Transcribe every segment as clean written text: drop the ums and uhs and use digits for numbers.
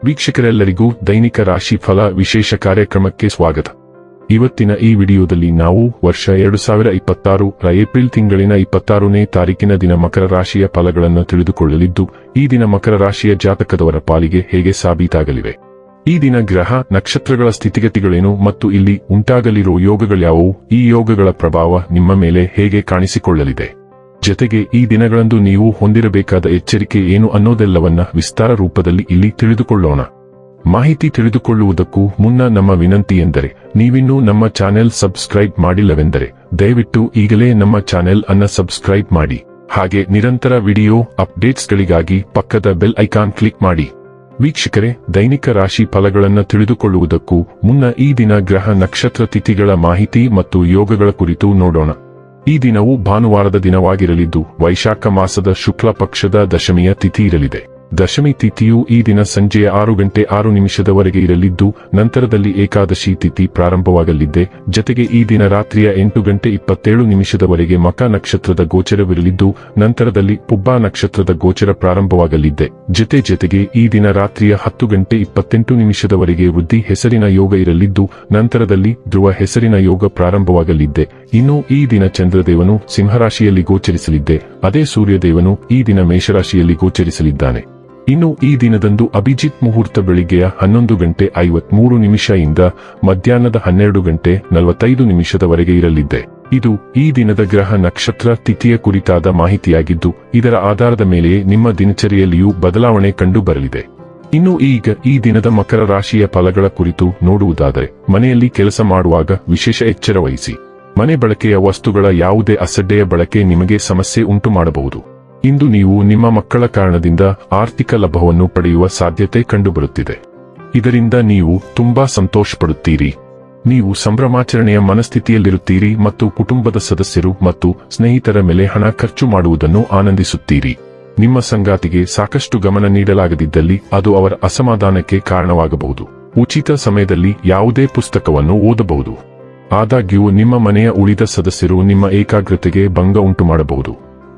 ವೀಕ್ಷಕರೆಲ್ಲರಿಗೂ ದೈನಿಕ ರಾಶಿ ಫಲ ವಿಶೇಷ ಕಾರ್ಯಕ್ರಮಕ್ಕೆ ಸ್ವಾಗತ. ಇವತ್ತಿನ ಈ ವಿಡಿಯೋದಲ್ಲಿ ನಾವು ವರ್ಷ 2026 ಏಪ್ರಿಲ್ ತಿಂಗಳಿನ 26ನೇ ತಾರೀಕಿನ ದಿನ ಮಕರ ರಾಶಿಯ ಫಲಗಳನ್ನು ತಿಳಿದುಕೊಳ್ಳಲಿದ್ದು, ಈ ದಿನ ಮಕರ ರಾಶಿಯ ಜಾತಕದವರ ಪಾಲಿಗೆ ಹೇಗೆ ಸಾಬೀತಾಗಲಿವೆ, ಈ ದಿನ ಗ್ರಹ ನಕ್ಷತ್ರಗಳ ಸ್ಥಿತಿಗತಿಗಳೇನು ಮತ್ತು ಇಲ್ಲಿ ಉಂಟಾಗಲಿರುವ ಯೋಗಗಳ್ಯಾವುವು, ಈ ಯೋಗಗಳ ಪ್ರಭಾವ ನಿಮ್ಮ ಮೇಲೆ ಹೇಗೆ ಕಾಣಿಸಿಕೊಳ್ಳಲಿದೆ, ಜೊತೆಗೆ ಈ ದಿನಗಳಂದು ನೀವು ಹೊಂದಿರಬೇಕಾದ ಎಚ್ಚರಿಕೆ ಏನು ಅನ್ನೋದೆಲ್ಲವನ್ನ ವಿಸ್ತಾರ ರೂಪದಲ್ಲಿ ಇಲ್ಲಿ ತಿಳಿದುಕೊಳ್ಳೋಣ. ಮಾಹಿತಿ ತಿಳಿದುಕೊಳ್ಳುವುದಕ್ಕೂ ಮುನ್ನ ನಮ್ಮ ವಿನಂತಿ ಎಂದರೆ, ನೀವಿನ್ನೂ ನಮ್ಮ ಚಾನೆಲ್ ಸಬ್ಸ್ಕ್ರೈಬ್ ಮಾಡಿಲ್ಲವೆಂದರೆ ದಯವಿಟ್ಟು ಈಗಲೇ ನಮ್ಮ ಚಾನೆಲ್ ಅನ್ನ ಸಬ್ಸ್ಕ್ರೈಬ್ ಮಾಡಿ. ಹಾಗೆ ನಿರಂತರ ವಿಡಿಯೋ ಅಪ್ಡೇಟ್ಸ್ಗಳಿಗಾಗಿ ಪಕ್ಕದ ಬೆಲ್ ಐಕಾನ್ ಕ್ಲಿಕ್ ಮಾಡಿ. ವೀಕ್ಷಕರೇ, ದೈನಿಕ ರಾಶಿ ಫಲಗಳನ್ನು ತಿಳಿದುಕೊಳ್ಳುವುದಕ್ಕೂ ಮುನ್ನ ಈ ದಿನ ಗ್ರಹ ನಕ್ಷತ್ರ ತಿಥಿಗಳ ಮಾಹಿತಿ ಮತ್ತು ಯೋಗಗಳ ಕುರಿತು ನೋಡೋಣ. ಈ ದಿನವು ಭಾನುವಾರದ ದಿನವಾಗಿರಲಿದ್ದು, ವೈಶಾಖ ಮಾಸದ ಶುಕ್ಲ ಪಕ್ಷದ ದಶಮಿಯ ತಿಥಿ ಇರಲಿದೆ. ದಶಮಿ ತಿಥಿಯು ಈ ದಿನ ಸಂಜೆಯ 6:06 ಇರಲಿದ್ದು, ನಂತರದಲ್ಲಿ ಏಕಾದಶಿ ತಿಥಿ ಪ್ರಾರಂಭವಾಗಲಿದೆ. ಜತೆಗೆ ಈ ದಿನ ರಾತ್ರಿಯ 8:27 ಮಕ ನಕ್ಷತ್ರದ ಗೋಚರವಿರಲಿದ್ದು, ನಂತರದಲ್ಲಿ ಪುಬ್ಬ ನಕ್ಷತ್ರದ ಗೋಚರ ಪ್ರಾರಂಭವಾಗಲಿದೆ. ಜೊತೆಗೆ ಈ ದಿನ ರಾತ್ರಿಯ 10:28 ವೃದ್ಧಿ ಹೆಸರಿನ ಯೋಗ ಇರಲಿದ್ದು, ನಂತರದಲ್ಲಿ ಧ್ರುವ ಹೆಸರಿನ ಯೋಗ ಪ್ರಾರಂಭವಾಗಲಿದೆ. ಇನ್ನು ಈ ದಿನ ಚಂದ್ರದೇವನು ಸಿಂಹರಾಶಿಯಲ್ಲಿ ಗೋಚರಿಸಲಿದ್ದೆ, ಅದೇ ಸೂರ್ಯದೇವನು ಈ ದಿನ ಮೇಷರಾಶಿಯಲ್ಲಿ ಗೋಚರಿಸಲಿದ್ದಾನೆ. ಇನ್ನು ಈ ದಿನದಂದು ಅಭಿಜಿತ್ ಮುಹೂರ್ತ ಬೆಳಿಗ್ಗೆಯ 11:53 ಇಂದ ಮಧ್ಯಾಹ್ನದ 12:45 ಇರಲಿದೆ. ಇದು ಈ ದಿನದ ಗ್ರಹ ನಕ್ಷತ್ರ ತಿಥಿಯ ಕುರಿತಾದ ಮಾಹಿತಿಯಾಗಿದ್ದು, ಇದರ ಆಧಾರದ ಮೇಲೆಯೇ ನಿಮ್ಮ ದಿನಚರಿಯಲ್ಲಿಯೂ ಬದಲಾವಣೆ ಕಂಡು ಬರಲಿದೆ. ಇನ್ನು ಈಗ ಈ ದಿನದ ಮಕರ ರಾಶಿಯ ಫಲಗಳ ಕುರಿತು ನೋಡುವುದಾದರೆ, ಮನೆಯಲ್ಲಿ ಕೆಲಸ ಮಾಡುವಾಗ ವಿಶೇಷ ಎಚ್ಚರ ವಹಿಸಿ. ಮನೆ ಬಳಕೆಯ ವಸ್ತುಗಳ ಯಾವುದೇ ಅಸಡ್ಡೆಯ ಬಳಕೆ ನಿಮಗೆ ಸಮಸ್ಯೆ ಉಂಟು ಮಾಡಬಹುದು. ಇಂದು ನೀವು ನಿಮ್ಮ ಮಕ್ಕಳ ಕಾರಣದಿಂದ ಆರ್ಥಿಕ ಲಾಭವನ್ನು ಪಡೆಯುವ ಸಾಧ್ಯತೆ ಕಂಡುಬರುತ್ತಿದೆ. ಇದರಿಂದ ನೀವು ತುಂಬಾ ಸಂತೋಷಪಡುತ್ತೀರಿ. ನೀವು ಸಂಭ್ರಮಾಚರಣೆಯ ಮನಸ್ಥಿತಿಯಲ್ಲಿರುತ್ತೀರಿ ಮತ್ತು ಕುಟುಂಬದ ಸದಸ್ಯರು ಮತ್ತು ಸ್ನೇಹಿತರ ಮೇಲೆ ಹಣ ಖರ್ಚು ಮಾಡುವುದನ್ನು ಆನಂದಿಸುತ್ತೀರಿ. ನಿಮ್ಮ ಸಂಗಾತಿಗೆ ಸಾಕಷ್ಟು ಗಮನ ನೀಡಲಾಗದಿದ್ದಲ್ಲಿ ಅದು ಅವರ ಅಸಮಾಧಾನಕ್ಕೆ ಕಾರಣವಾಗಬಹುದು. ಉಚಿತ ಸಮಯದಲ್ಲಿ ಯಾವುದೇ ಪುಸ್ತಕವನ್ನು ಓದಬಹುದು. ಆದಾಗ್ಯೂ ನಿಮ್ಮ ಮನೆಯ ಉಳಿದ ಸದಸ್ಯರು ನಿಮ್ಮ ಏಕಾಗ್ರತೆಗೆ ಭಂಗ ಉಂಟು ಮಾಡಬಹುದು.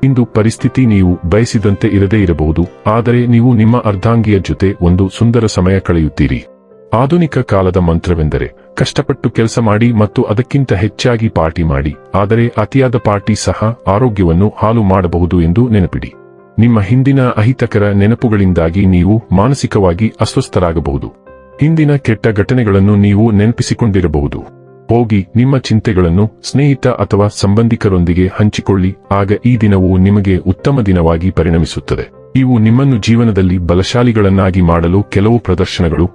ಇಂದು ಪರಿಸ್ಥಿತಿ ನೀವು ಬಯಸಿದಂತೆ ಇರದೇ ಇರಬಹುದು, ಆದರೆ ನೀವು ನಿಮ್ಮ ಅರ್ಧಾಂಗಿಯ ಜೊತೆ ಒಂದು ಸುಂದರ ಸಮಯ ಕಳೆಯುತ್ತೀರಿ. ಆಧುನಿಕ ಕಾಲದ ಮಂತ್ರವೆಂದರೆ ಕಷ್ಟಪಟ್ಟು ಕೆಲಸ ಮಾಡಿ ಮತ್ತು ಅದಕ್ಕಿಂತ ಹೆಚ್ಚಾಗಿ ಪಾರ್ಟಿ ಮಾಡಿ, ಆದರೆ ಅತಿಯಾದ ಪಾರ್ಟಿ ಸಹ ಆರೋಗ್ಯವನ್ನು ಹಾಳು ಮಾಡಬಹುದು ಎಂದು ನೆನಪಿಡಿ. ನಿಮ್ಮ ಹಿಂದಿನ ಅಹಿತಕರ ನೆನಪುಗಳಿಂದಾಗಿ ನೀವು ಮಾನಸಿಕವಾಗಿ ಅಸ್ವಸ್ಥರಾಗಬಹುದು. ಹಿಂದಿನ ಕೆಟ್ಟ ಘಟನೆಗಳನ್ನು ನೀವು ನೆನಪಿಸಿಕೊಂಡಿರಬಹುದು. ಹೋಗಿ ನಿಮ್ಮ ಚಿಂತೆಗಳನ್ನು ಸ್ನೇಹಿತ ಅಥವಾ ಸಂಬಂಧಿಕರೊಂದಿಗೆ ಹಂಚಿಕೊಳ್ಳಿ, ಆಗ ಈ ದಿನವು ನಿಮಗೆ ಉತ್ತಮ ದಿನವಾಗಿ ಪರಿಣಮಿಸುತ್ತದೆ. ಇವು ನಿಮ್ಮನ್ನು ಜೀವನದಲ್ಲಿ ಬಲಶಾಲಿಗಳನ್ನಾಗಿ ಮಾಡಲು ಕೆಲವು ಪ್ರದರ್ಶನಗಳು.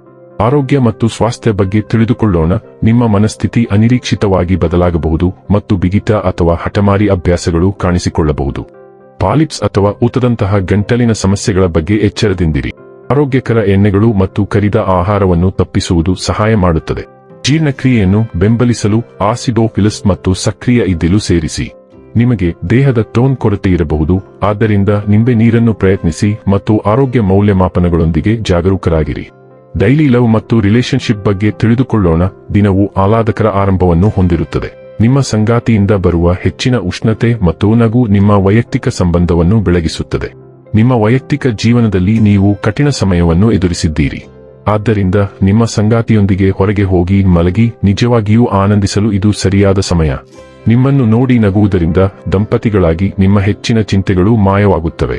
ಆರೋಗ್ಯ ಮತ್ತು ಸ್ವಾಸ್ಥ್ಯ ಬಗ್ಗೆ ತಿಳಿದುಕೊಳ್ಳೋಣ. ನಿಮ್ಮ ಮನಸ್ಥಿತಿ ಅನಿರೀಕ್ಷಿತವಾಗಿ ಬದಲಾಗಬಹುದು ಮತ್ತು ಬಿಗಿತ ಅಥವಾ ಹಠಮಾರಿ ಅಭ್ಯಾಸಗಳು ಕಾಣಿಸಿಕೊಳ್ಳಬಹುದು. ಪಾಲಿಪ್ಸ್ ಅಥವಾ ಊತದಂತಹ ಗಂಟಲಿನ ಸಮಸ್ಯೆಗಳ ಬಗ್ಗೆ ಎಚ್ಚರದಿಂದಿರಿ. ಆರೋಗ್ಯಕರ ಎಣ್ಣೆಗಳು ಮತ್ತು ಕರಿದ ಆಹಾರವನ್ನು ತಪ್ಪಿಸುವುದು ಸಹಾಯ ಮಾಡುತ್ತದೆ. ಜೀರ್ಣಕ್ರಿಯೆಯನ್ನು ಬೆಂಬಲಿಸಲು ಆಸಿಡೋಫಿಲಸ್ ಮತ್ತು ಸಕ್ರಿಯ ಇದ್ದಿಲು ಸೇರಿಸಿ. ನಿಮಗೆ ದೇಹದ ಟೋನ್ ಕೊರತೆ ಇರಬಹುದು, ಆದ್ದರಿಂದ ನಿಂಬೆ ನೀರನ್ನು ಪ್ರಯತ್ನಿಸಿ ಮತ್ತು ಆರೋಗ್ಯ ಮೌಲ್ಯಮಾಪನಗಳೊಂದಿಗೆ ಜಾಗರೂಕರಾಗಿರಿ. ಡೈಲಿ ಲವ್ ಮತ್ತು ರಿಲೇಶನ್ಶಿಪ್ ಬಗ್ಗೆ ತಿಳಿದುಕೊಳ್ಳೋಣ. ದಿನವು ಆಹ್ಲಾದಕರ ಆರಂಭವನ್ನು ಹೊಂದಿರುತ್ತದೆ. ನಿಮ್ಮ ಸಂಗಾತಿಯಿಂದ ಬರುವ ಹೆಚ್ಚಿನ ಉಷ್ಣತೆ ಮತ್ತು ನಗು ನಿಮ್ಮ ವೈಯಕ್ತಿಕ ಸಂಬಂಧವನ್ನು ಬೆಳಗಿಸುತ್ತದೆ. ನಿಮ್ಮ ವೈಯಕ್ತಿಕ ಜೀವನದಲ್ಲಿ ನೀವು ಕಠಿಣ ಸಮಯವನ್ನು ಎದುರಿಸಿದ್ದೀರಿ, ಆದ್ದರಿಂದ ನಿಮ್ಮ ಸಂಗಾತಿಯೊಂದಿಗೆ ಹೊರಗೆ ಹೋಗಿ ಮಲಗಿ ನಿಜವಾಗಿಯೂ ಆನಂದಿಸಲು ಇದು ಸರಿಯಾದ ಸಮಯ. ನಿಮ್ಮನ್ನು ನೋಡಿ ನಗುವುದರಿಂದ ದಂಪತಿಗಳಾಗಿ ನಿಮ್ಮ ಹೆಚ್ಚಿನ ಚಿಂತೆಗಳು ಮಾಯವಾಗುತ್ತವೆ.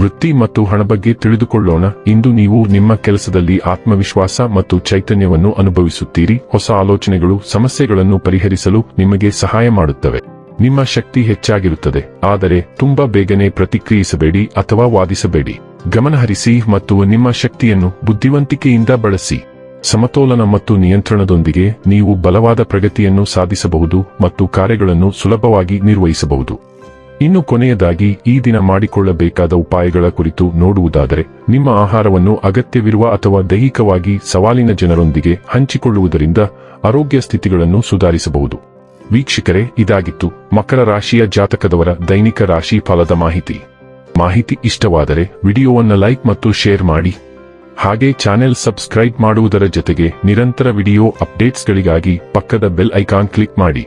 ವೃತ್ತಿ ಮತ್ತು ಹಣ ಬಗ್ಗೆ ತಿಳಿದುಕೊಳ್ಳೋಣ. ಇಂದು ನೀವು ನಿಮ್ಮ ಕೆಲಸದಲ್ಲಿ ಆತ್ಮವಿಶ್ವಾಸ ಮತ್ತು ಚೈತನ್ಯವನ್ನು ಅನುಭವಿಸುತ್ತೀರಿ. ಹೊಸ ಆಲೋಚನೆಗಳು ಸಮಸ್ಯೆಗಳನ್ನು ಪರಿಹರಿಸಲು ನಿಮಗೆ ಸಹಾಯ ಮಾಡುತ್ತವೆ. ನಿಮ್ಮ ಶಕ್ತಿ ಹೆಚ್ಚಾಗಿರುತ್ತದೆ, ಆದರೆ ತುಂಬಾ ಬೇಗನೆ ಪ್ರತಿಕ್ರಿಯಿಸಬೇಡಿ ಅಥವಾ ವಾದಿಸಬೇಡಿ. ಗಮನಹರಿಸಿ ಮತ್ತು ನಿಮ್ಮ ಶಕ್ತಿಯನ್ನು ಬುದ್ಧಿವಂತಿಕೆಯಿಂದ ಬಳಸಿ. ಸಮತೋಲನ ಮತ್ತು ನಿಯಂತ್ರಣದೊಂದಿಗೆ ನೀವು ಬಲವಾದ ಪ್ರಗತಿಯನ್ನು ಸಾಧಿಸಬಹುದು ಮತ್ತು ಕಾರ್ಯಗಳನ್ನು ಸುಲಭವಾಗಿ ನಿರ್ವಹಿಸಬಹುದು. ಇನ್ನು ಕೊನೆಯದಾಗಿ ಈ ದಿನ ಮಾಡಿಕೊಳ್ಳಬೇಕಾದ ಉಪಾಯಗಳ ಕುರಿತು ನೋಡುವುದಾದರೆ, ನಿಮ್ಮ ಆಹಾರವನ್ನು ಅಗತ್ಯವಿರುವ ಅಥವಾ ದೈಹಿಕವಾಗಿ ಸವಾಲಿನ ಜನರೊಂದಿಗೆ ಹಂಚಿಕೊಳ್ಳುವುದರಿಂದ ಆರೋಗ್ಯ ಸ್ಥಿತಿಗಳನ್ನು ಸುಧಾರಿಸಬಹುದು. ವೀಕ್ಷಕರೇ, ಇದಾಗಿತ್ತು ಮಕರ ರಾಶಿಯ ಜಾತಕದವರ ದೈನಿಕ ರಾಶಿ ಫಲದ ಮಾಹಿತಿ ಇಷ್ಟವಾದರೆ ವಿಡಿಯೋವನ್ನು ಲೈಕ್ ಮತ್ತು ಶೇರ್ ಮಾಡಿ. ಹಾಗೆ ಚಾನೆಲ್ ಸಬ್ಸ್ಕ್ರೈಬ್ ಮಾಡುವುದರ ಜೊತೆಗೆ ನಿರಂತರ ವಿಡಿಯೋ ಅಪ್ಡೇಟ್ಸ್ಗಳಿಗಾಗಿ ಪಕ್ಕದ ಬೆಲ್ ಐಕಾನ್ ಕ್ಲಿಕ್ ಮಾಡಿ.